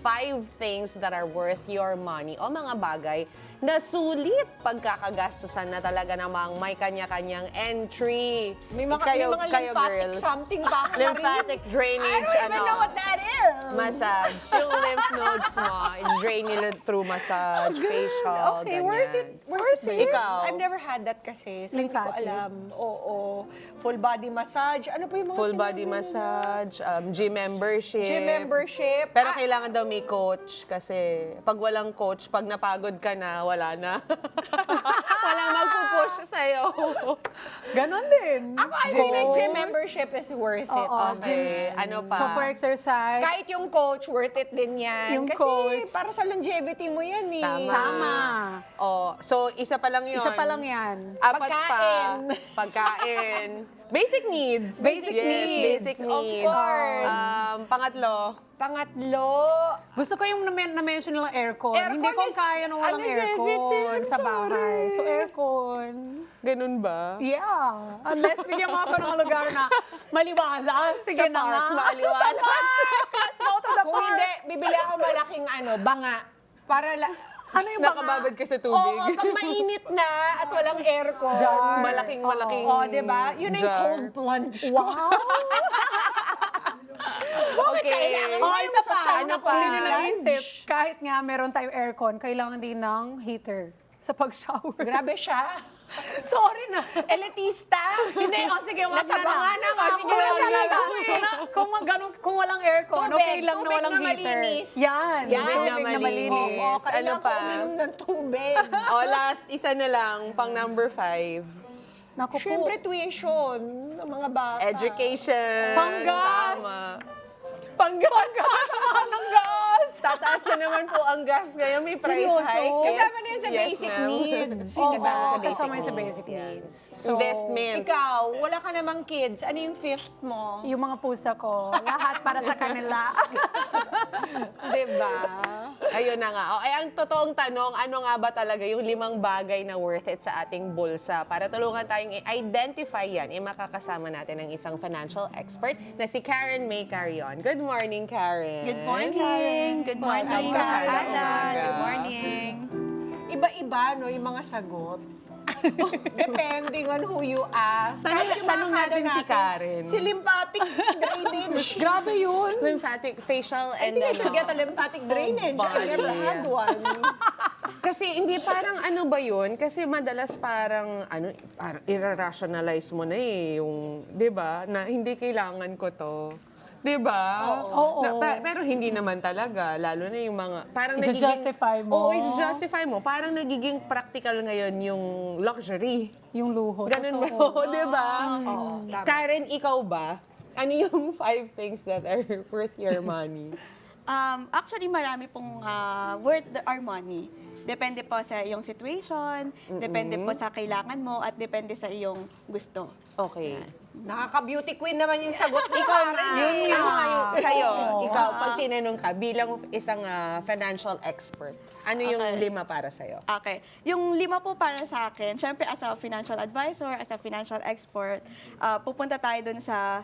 5 things that are worth your money o mga bagay na sulit pagkakagastusan na talaga namang may kanya-kanyang entry. May mga lymphatic something ba ako Lymphatic drainage, I don't even know what that is. Massage. Yung lymph nodes mo, drain nila through massage, facial, Okay, ganyan. worth it. Ikaw? I've never had that kasi, so hindi ko Lymphatic. alam. Oo. Full body massage. Ano pa yung mga Full body sinabi nila? massage, gym membership. Gym membership. Pero kailangan daw may coach kasi pag walang coach, pag napagod ka na, wala na. Walang magpupush sa'yo. Ganon din. Ako, I feel like gym membership is worth it. Oo, Okay, ano pa? So for exercise, Kahit yung coach, worth it din yan. Yung Kasi coach. para sa longevity mo yan eh. tama. Oh, so isa pa lang yun. Isa pa lang yan. Apat Pagkain. pa. Pagkain. Basic needs. Basic Yes, needs. basic Of needs. course. Pangatlo, Pangatlo, Gusto ko yung na-mention nilang aircon. Aircon Hindi ko is kaya nung a walang necessity. aircon I'm sa bahay. sorry. So aircon. ganun ba? Yeah. Unless bigyan mo ako ng lugar na maliwalas. Sige Sa na park, nga. maaliwalas. Let's go to the kung park. hindi, bibili ako malaking banga. Para Ano yung baka? Nakababad ka sa Oo, tubig. pag mainit na at walang aircon. Jar. Malaking Oo, diba? Yun na yung jar. cold plunge ko. Wow. Bakit Okay. kailangan mo Oh, yung isa pa. sasauna Ano ko pa? Hindi yung na lunch? naisip. Kahit nga meron tayong aircon, kailangan din ng heater sa pag-shower. Grabe siya. Sorry na. Elitista. Hindi, sige, wag Nasa na banga na nga Sige, ako wag na naliligo lang. eh. Kung walang aircon, Tubig, okay lang na tubig walang na heater. malinis. Yan, Yan. tubig na malinis. Oo, Ano kailangan ko pa? uminom ng tubig. Last, isa na lang, pang number 5. Naku po. Siyempre, tuition ng mga bata. Education. Panggas. Tama. Panggas. Mahal ng gas! Tataas na naman po ang gas ngayon. May price Seryoso? hike. Kasama na yan sa Yes, basic ma'am. needs. Oo, Kasama sa basic kasama yun sa needs, basic yan. needs. Investment. Ikaw, wala ka namang kids. Ano yung fifth mo? Yung mga pusa ko, lahat para sa kanila. Diba? Ayun na nga. Ay, ang totoong tanong, ano nga ba talaga yung 5 bagay na worth it sa ating bulsa? Para tulungan tayong i-identify yan, makakasama natin ng isang financial expert na si Karen May Carion. Good morning, Karen. Good morning! Good morning, Welcome. Ana. Welcome. Good morning! Iba-iba, no, yung mga sagot. Depending on who you ask. Kahit yung mga Tanong kada natin si Karen. Si lymphatic drainage. Grabe yun. Lymphatic, facial, I and think I should get a lymphatic drainage. I never body. had one. Kasi hindi parang ano ba yun? Kasi madalas parang i-rationalize mo na yung, 'di ba? Na hindi kailangan ko 'to. 'Di ba? Oo. Pero hindi naman talaga, lalo na yung mga parang I-justify mo. Oo, i-justify mo. Parang nagiging practical ngayon yung luxury. Yung luho. Ganun ba? totoo. 'Di ba? Tama. Karen, ikaw ba? Ano yung 5 things that are worth your money? Actually, marami pong worth our money. Depende po sa iyong situation, depende po sa kailangan mo, at depende sa iyong gusto. Okay. Nakaka-beauty queen naman yung sagot mo. Ikaw nga, Karen. ano nga yung sa'yo, ikaw, pag tinanong ka bilang isang financial expert, ano yung Okay. 5 para sa'yo? Okay. Yung 5 po para sa akin, syempre as a financial advisor, as a financial expert, pupunta tayo dun sa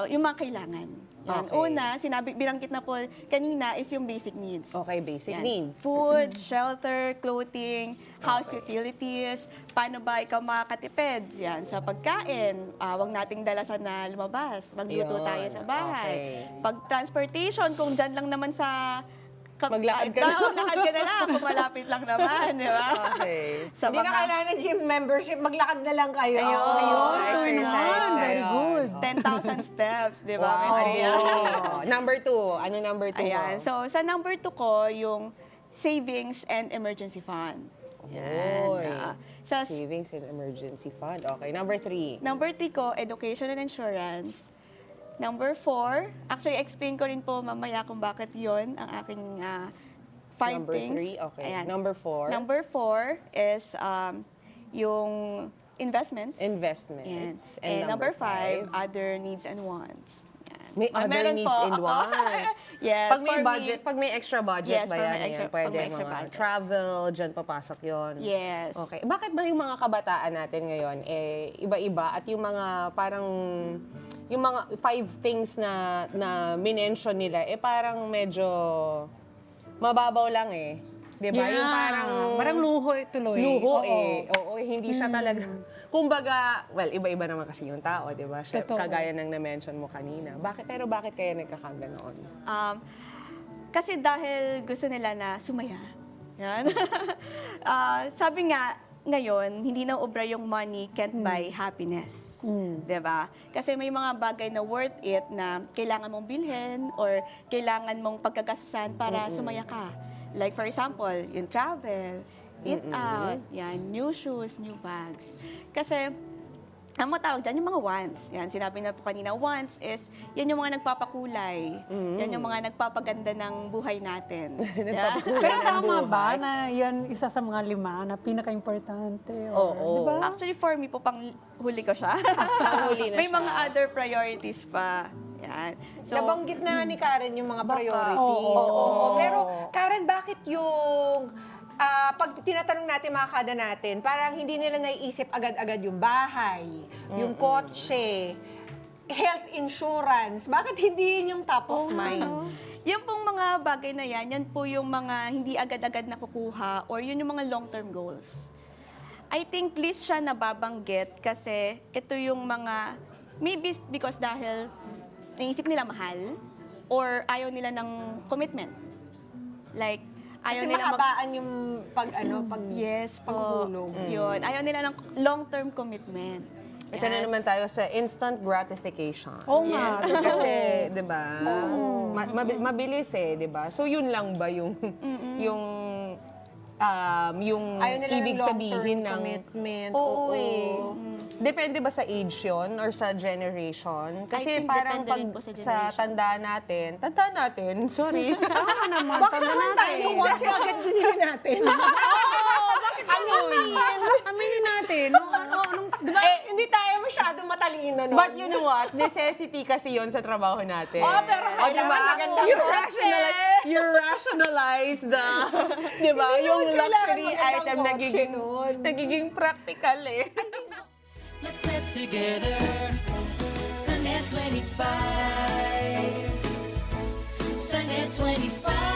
yung mga kailangan. Yan. Okay. Una, binanggit na po kanina is yung basic needs. Okay, basic Yan. needs. Food, shelter, clothing, house utilities. Paano ba ikaw makakatipid? Yan, sa pagkain, wag nating dalasan na lumabas. Magluto Yun. tayo sa bahay. Okay. Pag transportation, kung dyan lang naman sa... Maglakad ka na. Maglakad ka na lang, kung malapit lang naman, di ba? Okay. Sa Hindi na mga kailangan ng gym membership. Maglakad na lang kayo. Ayun, turn exercise on. na Very yun. good. 10,000 steps, di ba? Wow. May sabihan. Number 2. Ano number 2 Ayan. mo? So, sa number 2 ko, yung savings and emergency fund. Oy. Sa Savings and emergency fund. Okay. Number 3. number 3 ko, education and insurance. Number 4, actually, explain ko rin po mamaya kung bakit yon ang aking 5 Number things. 3, okay. Ayan. Number 4. Number 4 is yung investments. Investments. Yan. And number 5, other needs and wants. Yan. May other meron needs po. and wants. Yes, Pag may for me- budget, pag may extra budget Yes, ba pag yan? may extra- Yan, pwede pag may extra mga budget. travel, dyan papasok yon. Yes. Okay. Bakit ba yung mga kabataan natin ngayon, iba-iba at yung mga parang, yung mga 5 things na minention nila, parang medyo mababaw lang eh. Diba? Yung parang luho tuloy. luho Oo. Oo, hindi siya talaga. Kumbaga, well, iba-iba naman kasi yung tao, di ba? Siya, Totoo. kagaya ng na-mention mo kanina. Bakit kaya nagkakaganoon? Kasi dahil gusto nila na sumaya. Yan. Sabi nga, ngayon, hindi na obra yung money can't buy happiness. 'Di ba? Kasi may mga bagay na worth it na kailangan mong bilhin or kailangan mong pagkagastusan para sumaya ka. Like for example, yung travel, eat out, yan, new shoes, new bags. Kasi ang matawag dyan, yung mga wants. Yan, sinabi na po kanina, wants is, yan yung mga nagpapakulay. Yan yung mga nagpapaganda ng buhay natin. Yan. Pero tama ba na yan isa sa mga 5 na pinaka-importante? Oo. Di ba? Actually, for me po, pang huli ko siya. Panghuli na May siya. mga other priorities pa. Yan. So, Nabanggit na ni Karen yung mga priorities. Oo. Pero Karen, bakit yung pag tinatanong natin mga kada natin, parang hindi nila naiisip agad-agad yung bahay, yung kotse, health insurance. Bakit hindi yun yung top of mind? yung pong mga bagay na yan po yung mga hindi agad-agad nakukuha or yun yung mga long-term goals. I think least siya nababanggit kasi ito yung mga, maybe because dahil naisip nila mahal or ayaw nila ng commitment. Like, ayaw Kasi nila mahabaan yung Yes po. paghuhulog. Yun. Ayaw nila ng long-term commitment. Ito na naman tayo sa instant gratification. Oo nga. Kasi, 'di ba? Mabilis di ba? So yun lang ba yung Ayaw nila ibig ng long-term sabihin ng commitment. Oo, Oo. Depende ba sa age yun or sa generation? Kasi I think parang depende pag rin po sa sa generation. tanda natin, sorry. Tama naman. Baka naman tayo yung watch yung agad binili natin. Aminin natin. Di ba? Hindi tayo masyadong matalino, no? But you know what? Necessity kasi yon sa trabaho natin. Pero kailangan magandang kotse. You rationalize the, di ba? Yung naman kailangan luxury magandang item kotse nun. nagiging practical eh. Let's get together. Sunday 25. Sunday 25.